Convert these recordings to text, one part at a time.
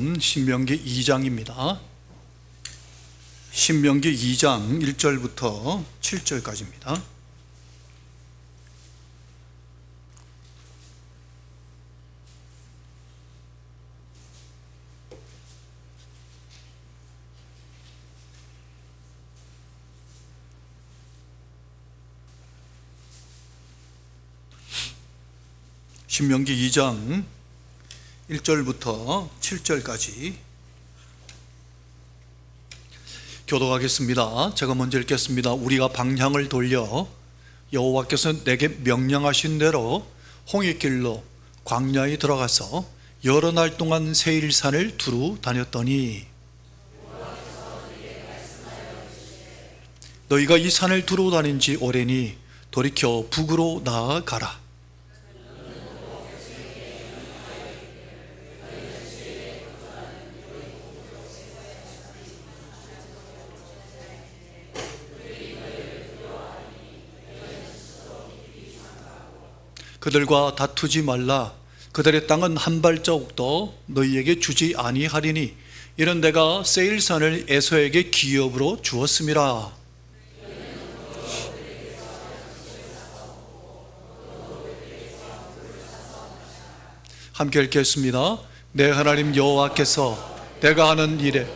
신명기 2장입니다. 신명기 2장 1절부터 7절까지입니다. 신명기 2장 1절부터 7절까지 교독하겠습니다. 제가 먼저 읽겠습니다. 우리가 방향을 돌려 여호와께서 내게 명령하신 대로 홍해길로 광야에 들어가서 여러 날 동안 세일산을 두루 다녔더니 너희가 이 산을 두루 다닌 지 오래니 돌이켜 북으로 나아가라. 그들과 다투지 말라. 그들의 땅은 한 발자국도 너희에게 주지 아니하리니 이는 내가 세일산을 에서에게 기업으로 주었음이라. 함께 읽겠습니다. 내 하나님 여호와께서 내가 하는 일에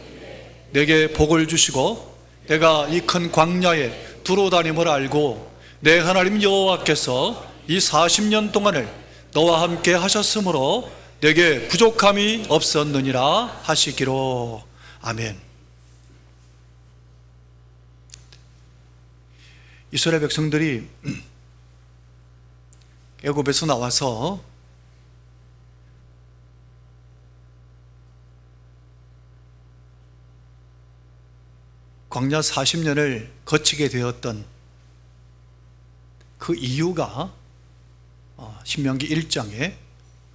내게 복을 주시고 내가 이 큰 광야에 두루 다님을 알고 내 하나님 여호와께서 이 40년 동안을 너와 함께 하셨으므로 내게 부족함이 없었느니라 하시기로. 아멘. 이스라엘 백성들이 애굽에서 나와서 광야 40년을 거치게 되었던 그 이유가 신명기 1장에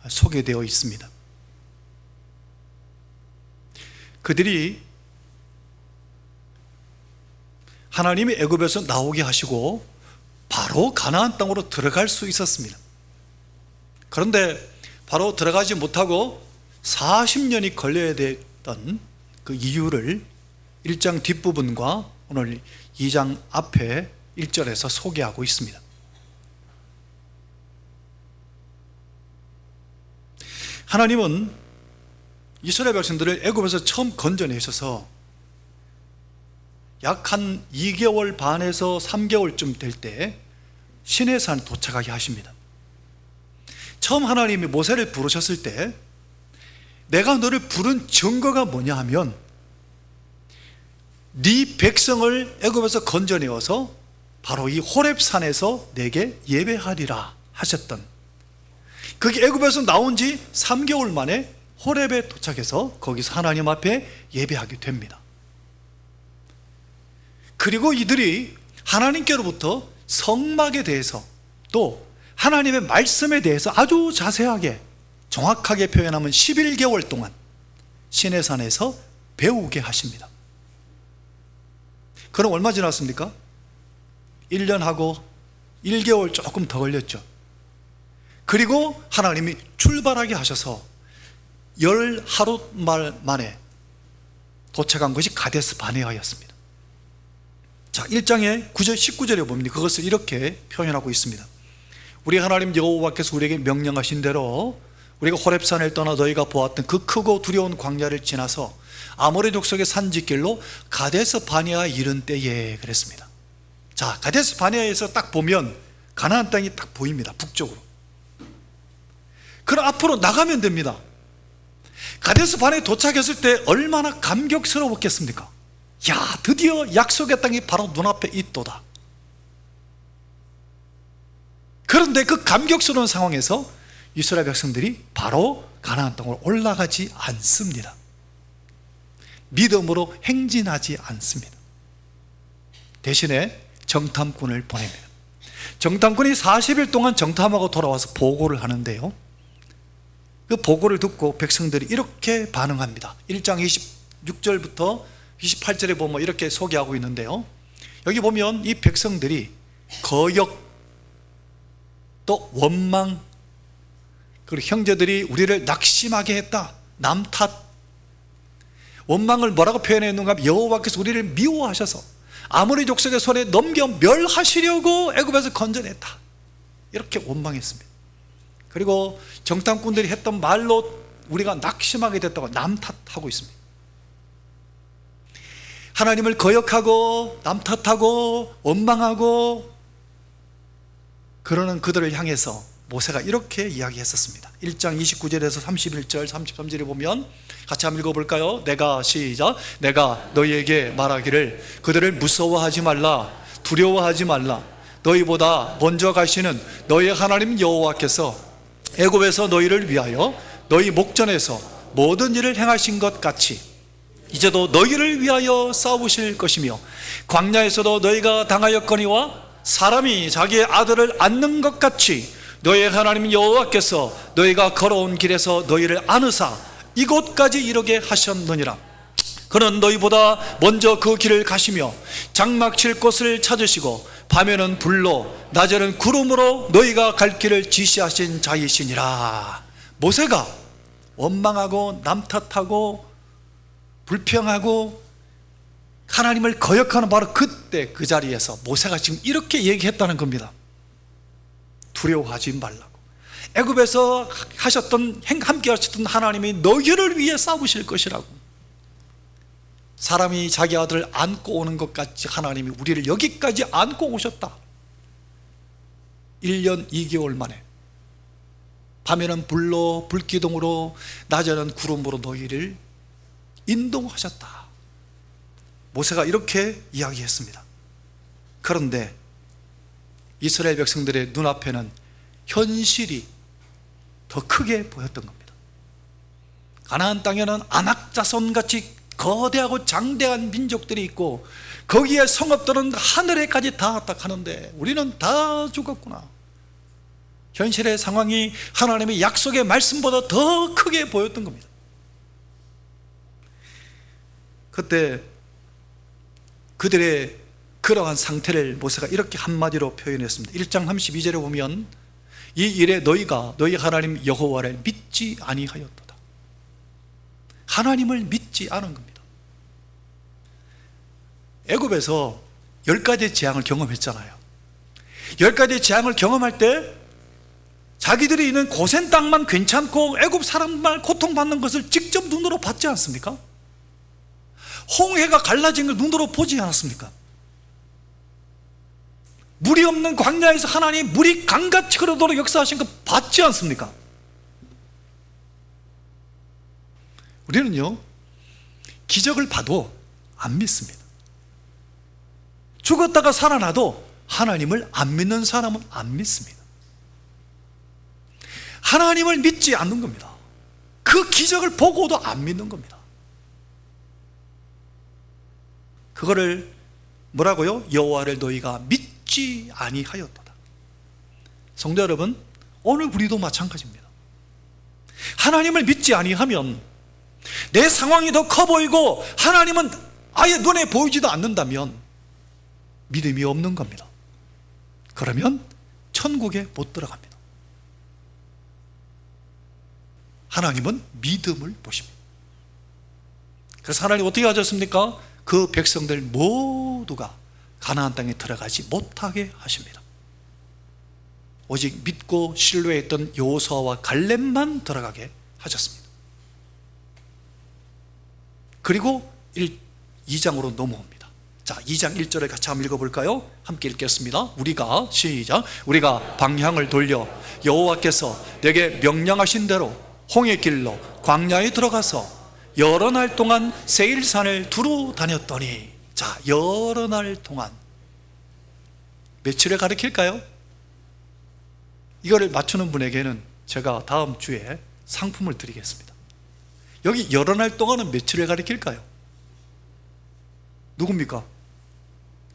소개되어 있습니다. 그들이 하나님이 애굽에서 나오게 하시고 바로 가나안 땅으로 들어갈 수 있었습니다. 그런데 바로 들어가지 못하고 40년이 걸려야 됐던 그 이유를 1장 뒷부분과 오늘 2장 앞에 1절에서 소개하고 있습니다. 하나님은 이스라엘 백성들을 애굽에서 처음 건져내셔서 약 한 2개월 반에서 3개월쯤 될 때 시내산 도착하게 하십니다. 처음 하나님이 모세를 부르셨을 때 내가 너를 부른 증거가 뭐냐 하면 네 백성을 애굽에서 건져내어서 바로 이 호렙산에서 내게 예배하리라 하셨던, 그게 애굽에서 나온 지 3개월 만에 호렙에 도착해서 거기서 하나님 앞에 예배하게 됩니다. 그리고 이들이 하나님께로부터 성막에 대해서 또 하나님의 말씀에 대해서 아주 자세하게 정확하게 표현하면 11개월 동안 시내산에서 배우게 하십니다. 그럼 얼마 지났습니까? 1년하고 1개월 조금 더 걸렸죠. 그리고 하나님이 출발하게 하셔서 10하루 만에 도착한 것이 가데스 바네아였습니다. 자, 1장의 9절 19절에 보면 그것을 이렇게 표현하고 있습니다. 우리 하나님 여호와께서 우리에게 명령하신 대로 우리가 호렙산을 떠나 너희가 보았던 그 크고 두려운 광야를 지나서 아모리 족속의 산지길로 가데스 바네아에 이른 때에 그랬습니다. 자, 가데스 바네아에서 딱 보면 가나안 땅이 딱 보입니다. 북쪽으로. 그럼 앞으로 나가면 됩니다. 가데스 바네아에 도착했을 때 얼마나 감격스러웠겠습니까? 야, 드디어 약속의 땅이 바로 눈앞에 있도다. 그런데 그 감격스러운 상황에서 이스라엘 백성들이 바로 가나안 땅으로 올라가지 않습니다. 믿음으로 행진하지 않습니다. 대신에 정탐꾼을 보냅니다. 정탐꾼이 40일 동안 정탐하고 돌아와서 보고를 하는데요, 그 보고를 듣고 백성들이 이렇게 반응합니다. 1장 26절부터 28절에 보면 이렇게 소개하고 있는데요, 여기 보면 이 백성들이 거역 또 원망, 그리고 형제들이 우리를 낙심하게 했다, 남 탓, 원망을 뭐라고 표현했는가 하면 여호와께서 우리를 미워하셔서 아모리 족속의 손에 넘겨 멸하시려고 애굽에서 건져냈다, 이렇게 원망했습니다. 그리고 정탐꾼들이 했던 말로 우리가 낙심하게 됐다고 남탓하고 있습니다. 하나님을 거역하고 남탓하고 원망하고 그러는 그들을 향해서 모세가 이렇게 이야기했었습니다. 1장 29절에서 31절 33절에 보면 같이 한번 읽어볼까요? 시작. 내가 너희에게 말하기를 그들을 무서워하지 말라, 두려워하지 말라. 너희보다 먼저 가시는 너희 하나님 여호와께서 애굽에서 너희를 위하여 너희 목전에서 모든 일을 행하신 것 같이 이제도 너희를 위하여 싸우실 것이며, 광야에서도 너희가 당하였거니와 사람이 자기의 아들을 안는 것 같이 너희의 하나님 여호와께서 너희가 걸어온 길에서 너희를 안으사 이곳까지 이르게 하셨느니라. 그는 너희보다 먼저 그 길을 가시며 장막 칠 곳을 찾으시고 밤에는 불로 낮에는 구름으로 너희가 갈 길을 지시하신 자이시니라. 모세가 원망하고 남탓하고 불평하고 하나님을 거역하는 바로 그때 그 자리에서 모세가 지금 이렇게 얘기했다는 겁니다. 두려워하지 말라고. 애굽에서 하셨던, 함께 하셨던 하나님이 너희를 위해 싸우실 것이라고. 사람이 자기 아들을 안고 오는 것 같이 하나님이 우리를 여기까지 안고 오셨다. 1년 2개월 만에 밤에는 불로 불기둥으로 낮에는 구름으로 너희를 인도하셨다. 모세가 이렇게 이야기했습니다. 그런데 이스라엘 백성들의 눈앞에는 현실이 더 크게 보였던 겁니다. 가나안 땅에는 아낙 자손같이 거대하고 장대한 민족들이 있고 거기에 성읍들은 하늘에까지 닿았다 하는데 우리는 다 죽었구나. 현실의 상황이 하나님의 약속의 말씀보다 더 크게 보였던 겁니다. 그때 그들의 그러한 상태를 모세가 이렇게 한마디로 표현했습니다. 1장 32절에 보면 이 일에 너희가 너희 하나님 여호와를 믿지 아니하였도다. 하나님을 믿지 않은 겁니다. 애굽에서 10가지 재앙을 경험했잖아요. 10가지 재앙을 경험할 때 자기들이 있는 고센 땅만 괜찮고 애굽 사람만 고통받는 것을 직접 눈으로 봤지 않습니까? 홍해가 갈라진 걸 눈으로 보지 않았습니까? 물이 없는 광야에서 하나님 물이 강같이 흐르도록 역사하신 거 봤지 않습니까? 우리는요, 기적을 봐도 안 믿습니다. 죽었다가 살아나도 하나님을 안 믿는 사람은 안 믿습니다. 하나님을 믿지 않는 겁니다. 그 기적을 보고도 안 믿는 겁니다. 그거를 뭐라고요? 여호와를 너희가 믿지 아니하였도다. 성도 여러분, 오늘 우리도 마찬가지입니다. 하나님을 믿지 아니하면 내 상황이 더 커 보이고 하나님은 아예 눈에 보이지도 않는다면 믿음이 없는 겁니다. 그러면 천국에 못 들어갑니다. 하나님은 믿음을 보십니다. 그래서 하나님 어떻게 하셨습니까? 그 백성들 모두가 가나안 땅에 들어가지 못하게 하십니다. 오직 믿고 신뢰했던 여호수아와 갈렙만 들어가게 하셨습니다. 그리고 2장으로 넘어옵니다. 자, 2장 1절을 같이 한번 읽어볼까요? 함께 읽겠습니다. 우리가 시작. 우리가 방향을 돌려 여호와께서 내게 명령하신 대로 홍해길로 광야에 들어가서 여러 날 동안 세일산을 두루 다녔더니, 자, 여러 날 동안 며칠을 가리킬까요? 이거를 맞추는 분에게는 제가 다음 주에 상품을 드리겠습니다. 여기 여러 날 동안은 며칠을 가리킬까요? 누굽니까?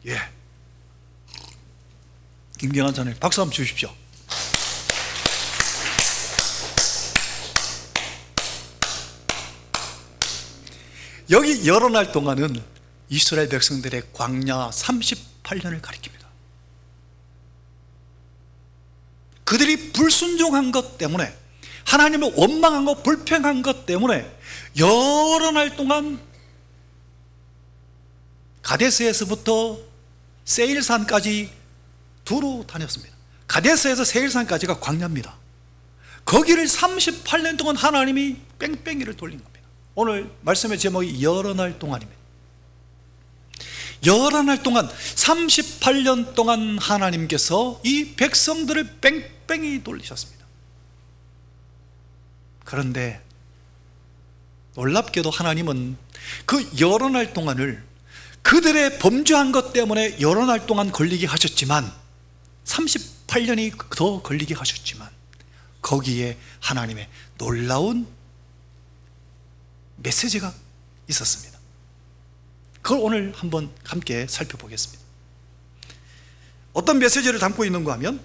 예, 김경환 자님, 박수 한번 주십시오. 여기 여러 날 동안은 이스라엘 백성들의 광야 38년을 가리킵니다. 그들이 불순종한 것 때문에, 하나님을 원망한 것, 불평한 것 때문에 여러 날 동안 가데스에서부터 세일산까지 두루 다녔습니다. 가데스에서 세일산까지가 광야입니다. 거기를 38년 동안 하나님이 뺑뺑이를 돌린 겁니다. 오늘 말씀의 제목이 여러 날 동안입니다. 여러 날 동안 38년 동안 하나님께서 이 백성들을 뺑뺑이 돌리셨습니다. 그런데 놀랍게도 하나님은 그 여러 날 동안을 그들의 범죄한 것 때문에 여러 날 동안 걸리게 하셨지만, 38년이 더 걸리게 하셨지만, 거기에 하나님의 놀라운 메시지가 있었습니다. 그걸 오늘 한번 함께 살펴보겠습니다. 어떤 메시지를 담고 있는가 하면,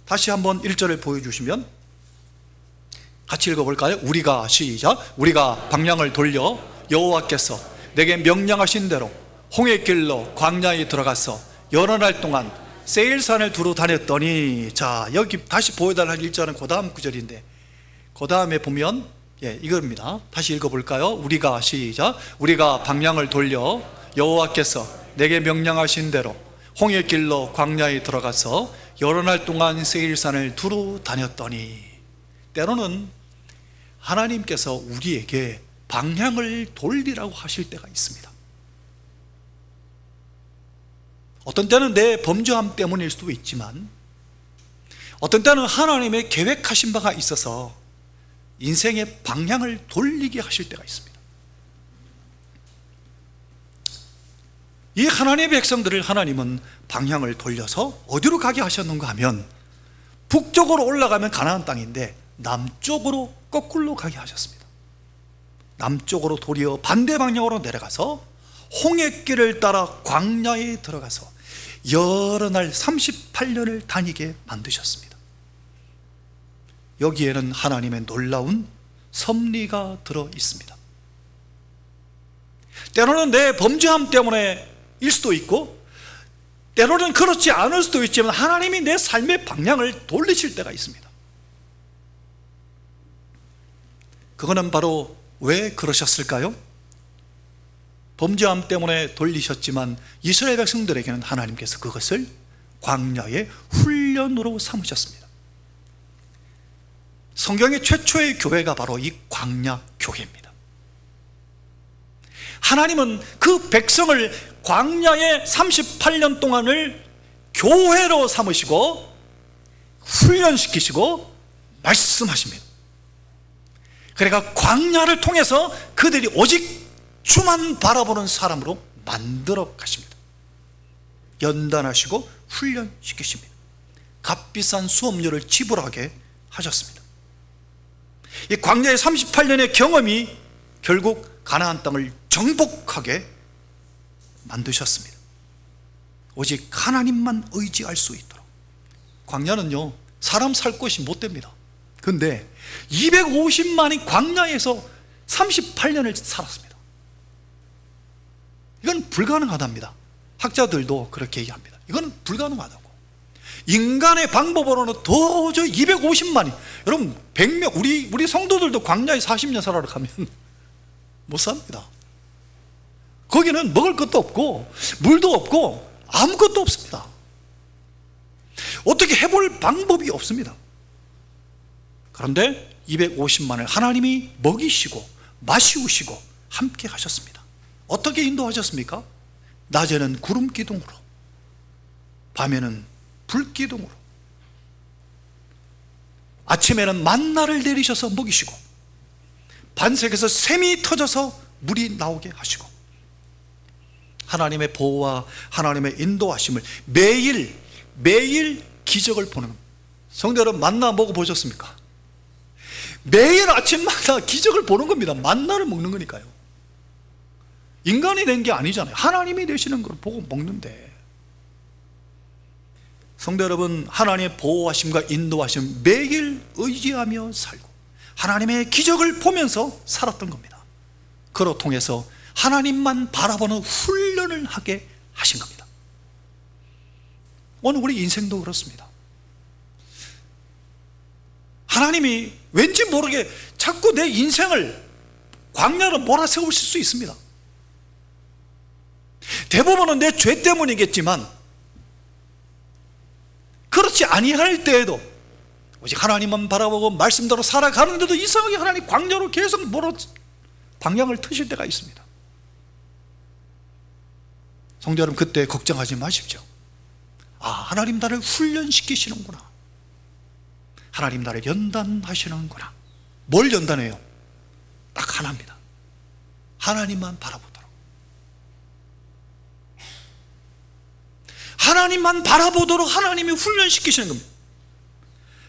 다시 한번 1절을 보여주시면 같이 읽어볼까요? 우리가, 시작, 우리가 방향을 돌려 여호와께서 내게 명령하신 대로 홍해길로 광야에 들어가서 여러 날 동안 세일산을 두루 다녔더니, 자, 여기 다시 보여달라는 1절은 그 다음 구절인데, 그 다음에 보면 이겁니다. 다시 읽어볼까요? 우리가, 시작, 우리가 방향을 돌려 여호와께서 내게 명령하신 대로 홍해길로 광야에 들어가서 여러 날 동안 세일산을 두루 다녔더니, 때로는 하나님께서 우리에게 방향을 돌리라고 하실 때가 있습니다. 어떤 때는 내 범죄함 때문일 수도 있지만, 어떤 때는 하나님의 계획하신 바가 있어서 인생의 방향을 돌리게 하실 때가 있습니다. 이 하나님의 백성들을 하나님은 방향을 돌려서 어디로 가게 하셨는가 하면, 북쪽으로 올라가면 가나안 땅인데 남쪽으로 거꾸로 가게 하셨습니다. 남쪽으로 도리어 반대 방향으로 내려가서 홍해길을 따라 광야에 들어가서 여러 날 38년을 다니게 만드셨습니다. 여기에는 하나님의 놀라운 섭리가 들어 있습니다. 때로는 내 범죄함 때문에 일 수도 있고, 때로는 그렇지 않을 수도 있지만 하나님이 내 삶의 방향을 돌리실 때가 있습니다. 그거는 바로 왜 그러셨을까요? 범죄함 때문에 돌리셨지만 이스라엘 백성들에게는 하나님께서 그것을 광야의 훈련으로 삼으셨습니다. 성경의 최초의 교회가 바로 이 광야 교회입니다. 하나님은 그 백성을 광야의 38년 동안을 교회로 삼으시고 훈련시키시고 말씀하십니다. 그러니까 광야를 통해서 그들이 오직 주만 바라보는 사람으로 만들어 가십니다. 연단하시고 훈련시키십니다. 값비싼 수업료를 지불하게 하셨습니다. 이 광야의 38년의 경험이 결국 가나안 땅을 정복하게 만드셨습니다. 오직 하나님만 의지할 수 있도록. 광야는요, 사람 살 곳이 못 됩니다. 근데 250만이 광야에서 38년을 살았습니다. 이건 불가능하답니다. 학자들도 그렇게 얘기합니다. 이건 불가능하다고. 인간의 방법으로는 도저히 250만이, 여러분 100명, 우리 성도들도 광야에 40년 살아라 가면 못 삽니다. 거기는 먹을 것도 없고 물도 없고 아무것도 없습니다. 어떻게 해볼 방법이 없습니다. 그런데 250만을 하나님이 먹이시고 마시우시고 함께 하셨습니다. 어떻게 인도하셨습니까? 낮에는 구름 기둥으로, 밤에는 불 기둥으로, 아침에는 만나를 내리셔서 먹이시고, 반석에서 샘이 터져서 물이 나오게 하시고, 하나님의 보호와 하나님의 인도하심을 매일 기적을 보는 겁니다. 성도 여러분, 만나 먹어보셨습니까? 매일 아침마다 기적을 보는 겁니다. 만나를 먹는 거니까요. 인간이 낸 게 아니잖아요. 하나님이 내시는 걸 보고 먹는데, 성도 여러분, 하나님의 보호하심과 인도하심 매일 의지하며 살고 하나님의 기적을 보면서 살았던 겁니다. 그로 통해서 하나님만 바라보는 훈련을 하게 하신 겁니다. 오늘 우리 인생도 그렇습니다. 하나님이 왠지 모르게 자꾸 내 인생을 광야로 몰아세우실 수 있습니다. 대부분은 내 죄 때문이겠지만 그렇지 아니할 때에도 오직 하나님만 바라보고 말씀대로 살아가는데도 이상하게 하나님 광야로 계속 방향을 트실 때가 있습니다. 성도 여러분, 그때 걱정하지 마십시오. 하나님 나를 훈련시키시는구나, 하나님 나를 연단하시는구나. 뭘 연단해요? 딱 하나입니다. 하나님만 바라보도록. 하나님만 바라보도록 하나님이 훈련시키시는 겁니다.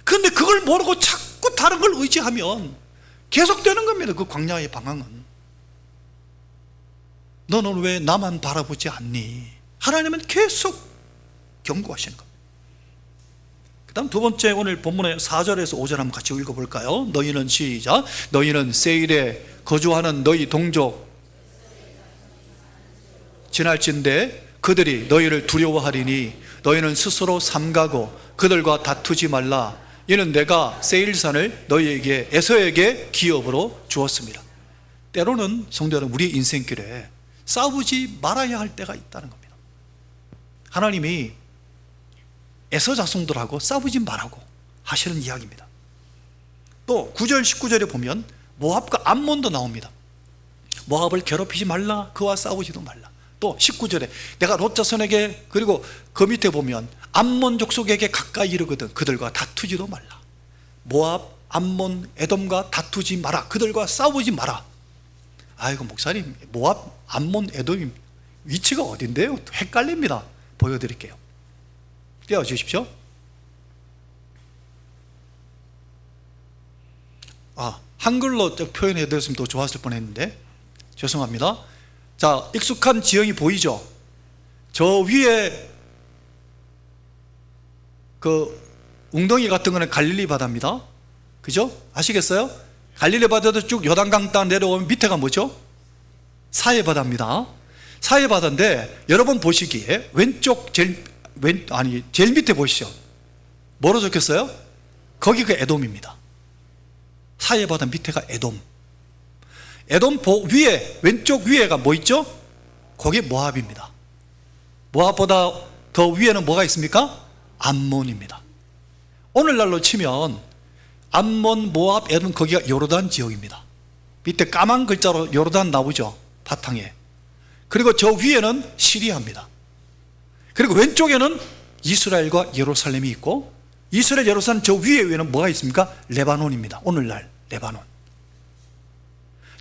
그런데 그걸 모르고 자꾸 다른 걸 의지하면 계속되는 겁니다. 그 광야의 방황은. 너는 왜 나만 바라보지 않니? 하나님은 계속 경고하시는 겁니다. 그 다음 두 번째, 오늘 본문의 4절에서 5절 한번 같이 읽어볼까요? 너희는, 시작, 너희는 세일에 거주하는 너희 동족 지날진대 그들이 너희를 두려워하리니 너희는 스스로 삼가고 그들과 다투지 말라. 이는 내가 세일산을 너희에게, 에서에게 기업으로 주었습니다. 때로는 성도 여러분, 우리 인생길에 싸우지 말아야 할 때가 있다는 겁니다. 하나님이 에서 자손들하고 싸우지 말라고 하시는 이야기입니다. 또 9절 19절에 보면 모압과 암몬도 나옵니다. 모압을 괴롭히지 말라, 그와 싸우지도 말라. 또 19절에 내가 롯 자손에게, 그리고 그 밑에 보면 암몬 족속에게 가까이 이르거든 그들과 다투지도 말라. 모압, 암몬, 에돔과 다투지 마라, 그들과 싸우지 마라. 아이고 목사님, 모압, 암몬, 에돔 위치가 어딘데요? 헷갈립니다. 보여드릴게요. 띄워주십시오. 한글로 표현해드렸으면 더 좋았을 뻔했는데 죄송합니다. 자, 익숙한 지형이 보이죠? 저 위에 그 웅덩이 같은 거는 갈릴리 바다입니다. 그죠? 아시겠어요? 갈릴리 바다도 쭉 요단강 따 내려오면 밑에가 뭐죠? 사해 바다입니다. 사해 바다인데 여러분 보시기에 왼쪽 제일 밑에 보시죠. 뭐로 적혔어요? 거기 그 에돔입니다. 사해 바다 밑에가 에돔. 에돔 위에, 왼쪽 위에가 뭐 있죠? 거기 모압입니다. 모압보다 더 위에는 뭐가 있습니까? 암몬입니다. 오늘날로 치면 암몬, 모압, 에돔, 거기가 요르단 지역입니다. 밑에 까만 글자로 요르단 나오죠, 바탕에. 그리고 저 위에는 시리아입니다. 그리고 왼쪽에는 이스라엘과 예루살렘이 있고, 이스라엘, 예루살렘 저 위에는 뭐가 있습니까? 레바논입니다. 오늘날 레바논.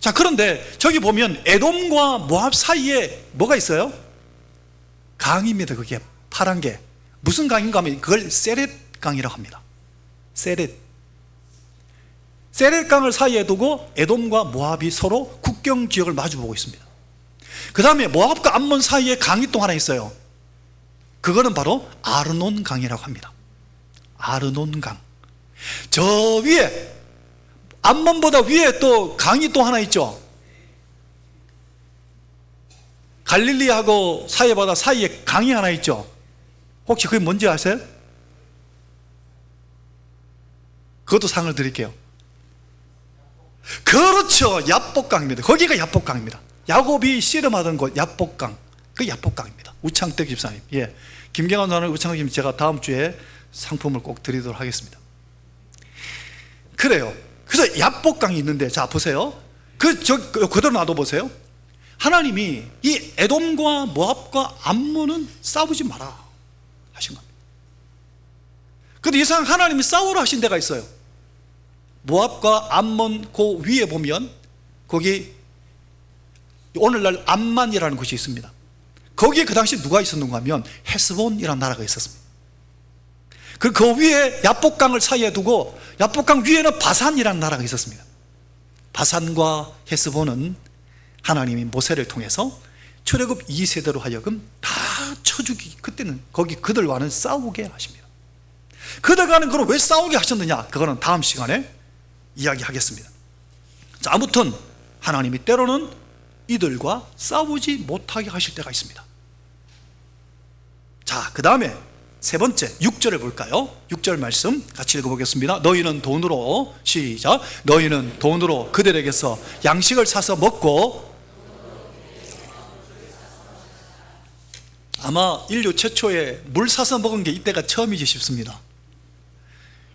자, 그런데 저기 보면 에돔과 모압 사이에 뭐가 있어요? 강입니다. 그게 파란 게 무슨 강인가 하면 그걸 세렛 강이라고 합니다. 세렛 강을 사이에 두고 에돔과 모압이 서로 국경 지역을 마주보고 있습니다. 그 다음에 모압과 암몬 사이에 강이 또 하나 있어요. 그거는 바로 아르논 강이라고 합니다. 아르논 강. 저 위에, 암몬보다 위에 또 강이 또 하나 있죠. 갈릴리하고 사해바다 사이에 강이 하나 있죠. 혹시 그게 뭔지 아세요? 그것도 상을 드릴게요. 그렇죠, 야복강입니다. 거기가 야복강입니다. 야곱이 씨름하던 곳 야복강, 그 야복강입니다. 우창택 집사님, 예, 김경환 전원 우창택 집사님, 제가 다음 주에 상품을 꼭 드리도록 하겠습니다. 그래요. 그래서 야복강이 있는데, 자 보세요. 그대로 놔둬보세요. 하나님이 이 에돔과 모압과 암몬은 싸우지 마라 하신 겁니다. 그런데 이상 하나님이 싸우라 하신 데가 있어요. 모압과 암몬 그 위에 보면 거기 오늘날 암만이라는 곳이 있습니다. 거기에 그 당시 누가 있었는가 하면 헤스본이라는 나라가 있었습니다. 그 위에 야복강을 사이에 두고 야복강 위에는 바산이라는 나라가 있었습니다. 바산과 헤스본은 하나님이 모세를 통해서 출애굽 2세대로 하여금 다 쳐주기, 그때는 거기 그들과는 싸우게 하십니다. 그들과는 그럼 왜 싸우게 하셨느냐, 그거는 다음 시간에 이야기하겠습니다. 자, 아무튼 하나님이 때로는 이들과 싸우지 못하게 하실 때가 있습니다. 자, 그 다음에 세 번째 6절을 볼까요? 6절 말씀 같이 읽어보겠습니다. 너희는 돈으로, 시작, 너희는 돈으로 그들에게서 양식을 사서 먹고 아마 인류 최초의 물 사서 먹은 게 이때가 처음이지 싶습니다.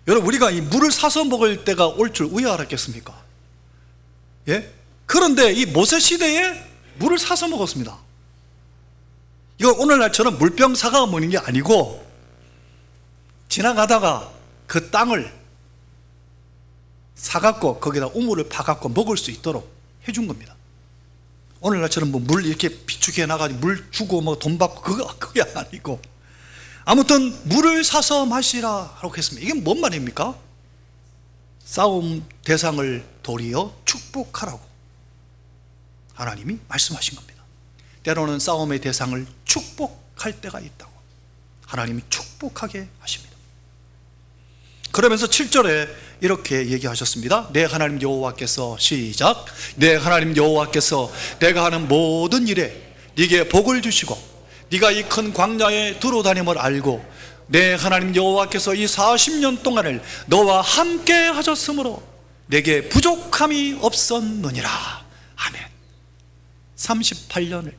여러분, 우리가 이 물을 사서 먹을 때가 올 줄 우야 알았겠습니까? 예? 그런데 이 모세 시대에 물을 사서 먹었습니다. 이거 오늘날처럼 물병 사가 먹는 게 아니고 지나가다가 그 땅을 사갖고 거기다 우물을 파갖고 먹을 수 있도록 해준 겁니다. 오늘날처럼 뭐 물 이렇게 비축해 놔가지고 물 주고 뭐 돈 받고 그게 아니고, 아무튼 물을 사서 마시라 라고 했습니다. 이게 뭔 말입니까? 싸움 대상을 도리어 축복하라고 하나님이 말씀하신 겁니다. 때로는 싸움의 대상을 축복할 때가 있다고 하나님이 축복하게 하십니다. 그러면서 7절에 이렇게 얘기하셨습니다. 내 하나님 여호와께서, 시작, 내 하나님 여호와께서 내가 하는 모든 일에 네게 복을 주시고 네가 이 큰 광야에 두루다님을 알고 내 하나님 여호와께서 이 40년 동안을 너와 함께 하셨으므로 내게 부족함이 없었느니라. 아멘. 38년을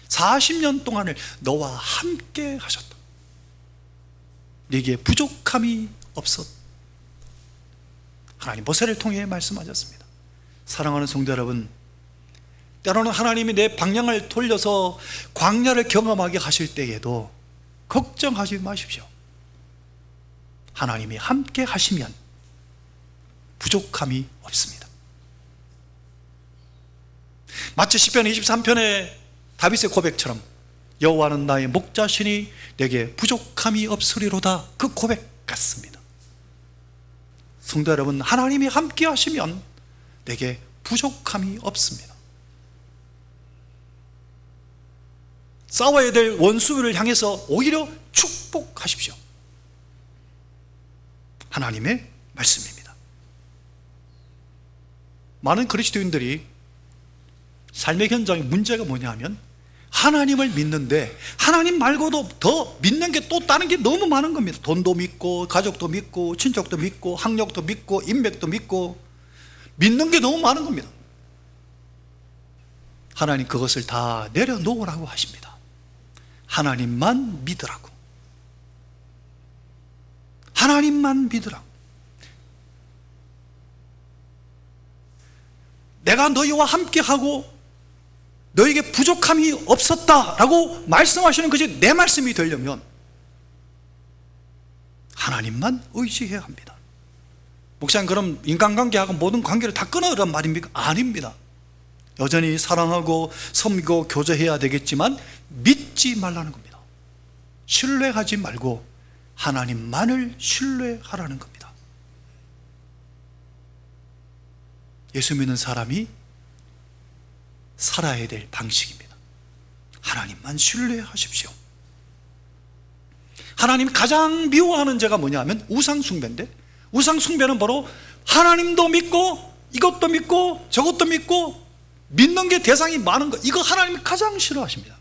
40년 동안을 너와 함께 하셨다. 네게 부족함이 없었다. 하나님 모세를 통해 말씀하셨습니다. 사랑하는 성도 여러분, 때로는 하나님이 내 방향을 돌려서 광야를 경험하게 하실 때에도 걱정하지 마십시오. 하나님이 함께 하시면 부족함이 없습니다. 마치 시편 23편의 다윗의 고백처럼 여호와는 나의 목자시니 내게 부족함이 없으리로다, 그 고백 같습니다. 성도 여러분, 하나님이 함께 하시면 내게 부족함이 없습니다. 싸워야 될 원수를 향해서 오히려 축복하십시오. 하나님의 말씀입니다. 많은 그리스도인들이 삶의 현장에 문제가 뭐냐 하면 하나님을 믿는데 하나님 말고도 더 믿는 게 또 다른 게 너무 많은 겁니다. 돈도 믿고 가족도 믿고 친척도 믿고 학력도 믿고 인맥도 믿고 믿는 게 너무 많은 겁니다. 하나님 그것을 다 내려놓으라고 하십니다. 하나님만 믿으라고. 하나님만 믿으라고. 내가 너희와 함께하고 너에게 부족함이 없었다라고 말씀하시는 것이 내 말씀이 되려면 하나님만 의지해야 합니다. 목사님, 그럼 인간관계하고 모든 관계를 다 끊으란 말입니까? 아닙니다. 여전히 사랑하고 섬기고 교제해야 되겠지만 믿지 말라는 겁니다. 신뢰하지 말고 하나님만을 신뢰하라는 겁니다. 예수 믿는 사람이 살아야 될 방식입니다. 하나님만 신뢰하십시오. 하나님이 가장 미워하는 죄가 뭐냐 하면 우상숭배인데, 우상숭배는 바로 하나님도 믿고 이것도 믿고 저것도 믿고 믿는 게 대상이 많은 것, 이거 하나님이 가장 싫어하십니다.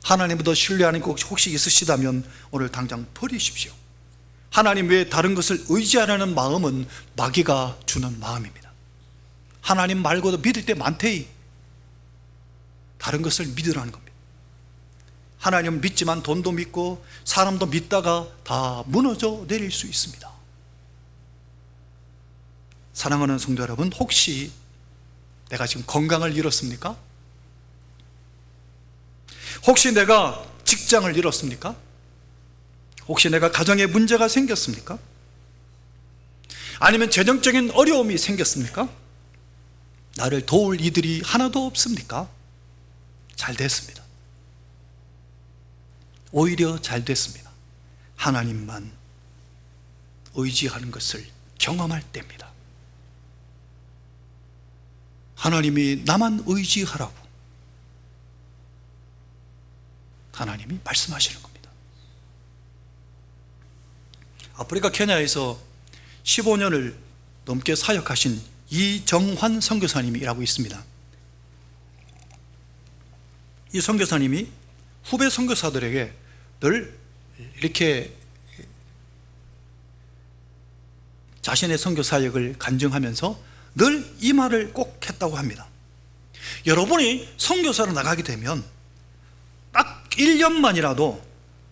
하나님을 더 신뢰하는 것 혹시 있으시다면 오늘 당장 버리십시오. 하나님 외에 다른 것을 의지하려는 마음은 마귀가 주는 마음입니다. 하나님 말고도 믿을 때 많대이 다른 것을 믿으라는 겁니다. 하나님은 믿지만 돈도 믿고 사람도 믿다가 다 무너져 내릴 수 있습니다. 사랑하는 성도 여러분, 혹시 내가 지금 건강을 잃었습니까? 혹시 내가 직장을 잃었습니까? 혹시 내가 가정에 문제가 생겼습니까? 아니면 재정적인 어려움이 생겼습니까? 나를 도울 이들이 하나도 없습니까? 잘 됐습니다. 오히려 잘 됐습니다. 하나님만 의지하는 것을 경험할 때입니다. 하나님이 나만 의지하라고 하나님이 말씀하시는 겁니다. 아프리카 케냐에서 15년을 넘게 사역하신 이정환 선교사님이라고 있습니다. 이 선교사님이 후배 선교사들에게 늘 이렇게 자신의 선교 사역을 간증하면서 늘 이 말을 꼭 했다고 합니다. 여러분이 선교사로 나가게 되면 1년만이라도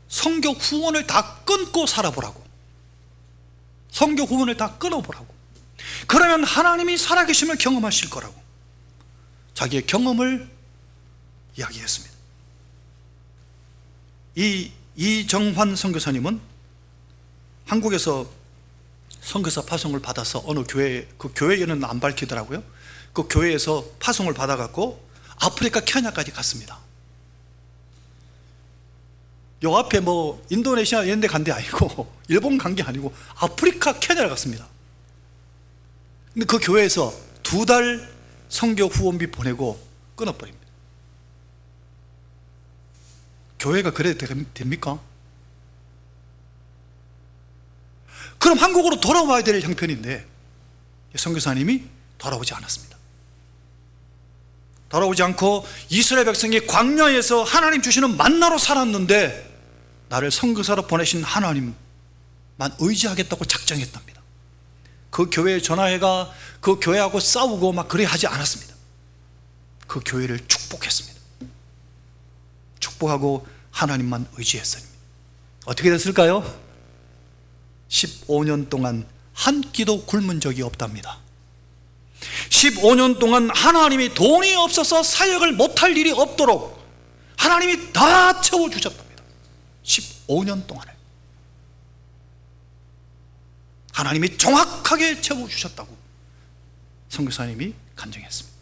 성교 후원을 다 끊고 살아보라고. 성교 후원을 다 끊어보라고. 그러면 하나님이 살아계심을 경험하실 거라고 자기의 경험을 이야기했습니다. 이정환 선교사님은 한국에서 선교사 파송을 받아서 어느 교회, 그 교회에는 안 밝히더라고요. 그 교회에서 파송을 받아갖고 아프리카 케냐까지 갔습니다. 요 앞에 뭐 인도네시아 이런 데 간 데 아니고 일본 간 게 아니고 아프리카 케냐를 갔습니다. 근데 그 교회에서 2달 선교 후원비 보내고 끊어버립니다. 교회가 그래도 됩니까? 그럼 한국으로 돌아와야 될 형편인데 선교사님이 돌아오지 않았습니다. 돌아오지 않고 이스라엘 백성이 광야에서 하나님 주시는 만나로 살았는데 나를 선교사로 보내신 하나님만 의지하겠다고 작정했답니다. 그 교회에 전화해가 그 교회하고 싸우고 막 그래 하지 않았습니다. 그 교회를 축복했습니다. 축복하고 하나님만 의지했습니다. 어떻게 됐을까요? 15년 동안 한 끼도 굶은 적이 없답니다. 15년 동안 하나님이 돈이 없어서 사역을 못할 일이 없도록 하나님이 다 채워주셨답니다. 15년 동안을 하나님이 정확하게 채워주셨다고 선교사님이 간증했습니다.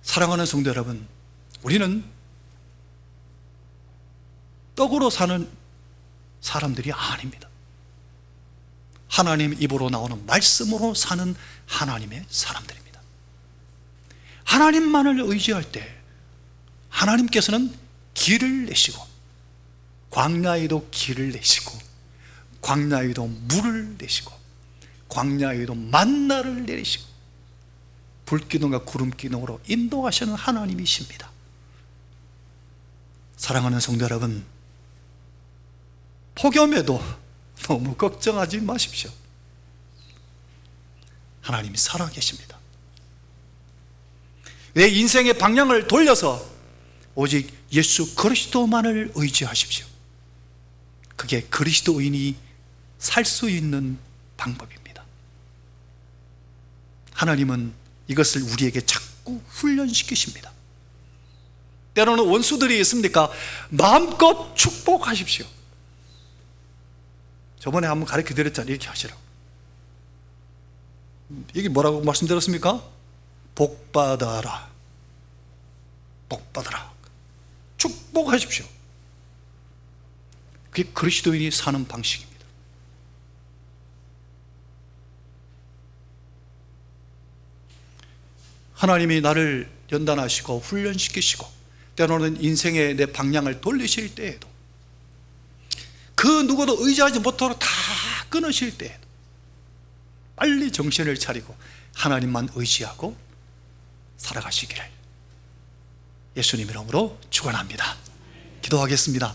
사랑하는 성도 여러분, 우리는 떡으로 사는 사람들이 아닙니다. 하나님 입으로 나오는 말씀으로 사는 하나님의 사람들입니다. 하나님만을 의지할 때 하나님께서는 길을 내시고 광야에도 길을 내시고 광야에도 물을 내시고 광야에도 만나를 내리시고 불기둥과 구름기둥으로 인도하시는 하나님이십니다. 사랑하는 성도 여러분, 폭염에도 너무 걱정하지 마십시오. 하나님이 살아계십니다. 내 인생의 방향을 돌려서 오직 예수 그리스도만을 의지하십시오. 그게 그리스도인이 살 수 있는 방법입니다. 하나님은 이것을 우리에게 자꾸 훈련시키십니다. 때로는 원수들이 있습니까? 마음껏 축복하십시오. 저번에 한번 가르쳐 드렸잖아요. 이렇게 하시라고. 이게 뭐라고 말씀드렸습니까? 복받아라. 복받아라. 축복하십시오. 그게 그리스도인이 사는 방식입니다. 하나님이 나를 연단하시고 훈련시키시고 때로는 인생의 내 방향을 돌리실 때에도 그 누구도 의지하지 못하도록 다 끊으실 때에도 빨리 정신을 차리고 하나님만 의지하고 살아가시기를 예수님 이름으로 축원합니다. 기도하겠습니다.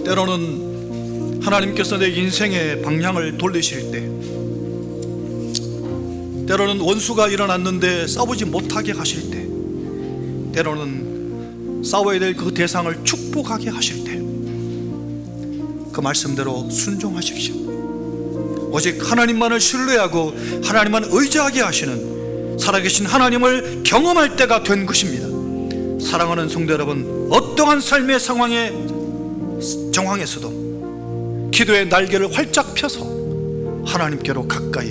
때로는 하나님께서 내 인생의 방향을 돌리실 때, 때로는 원수가 일어났는데 싸우지 못하게 하실 때, 때로는 싸워야 될 그 대상을 축복하게 하실 때, 그 말씀대로 순종하십시오. 오직 하나님만을 신뢰하고 하나님만 의지하게 하시는 살아계신 하나님을 경험할 때가 된 것입니다. 사랑하는 성도 여러분, 어떠한 삶의 정황에서도 기도의 날개를 활짝 펴서 하나님께로 가까이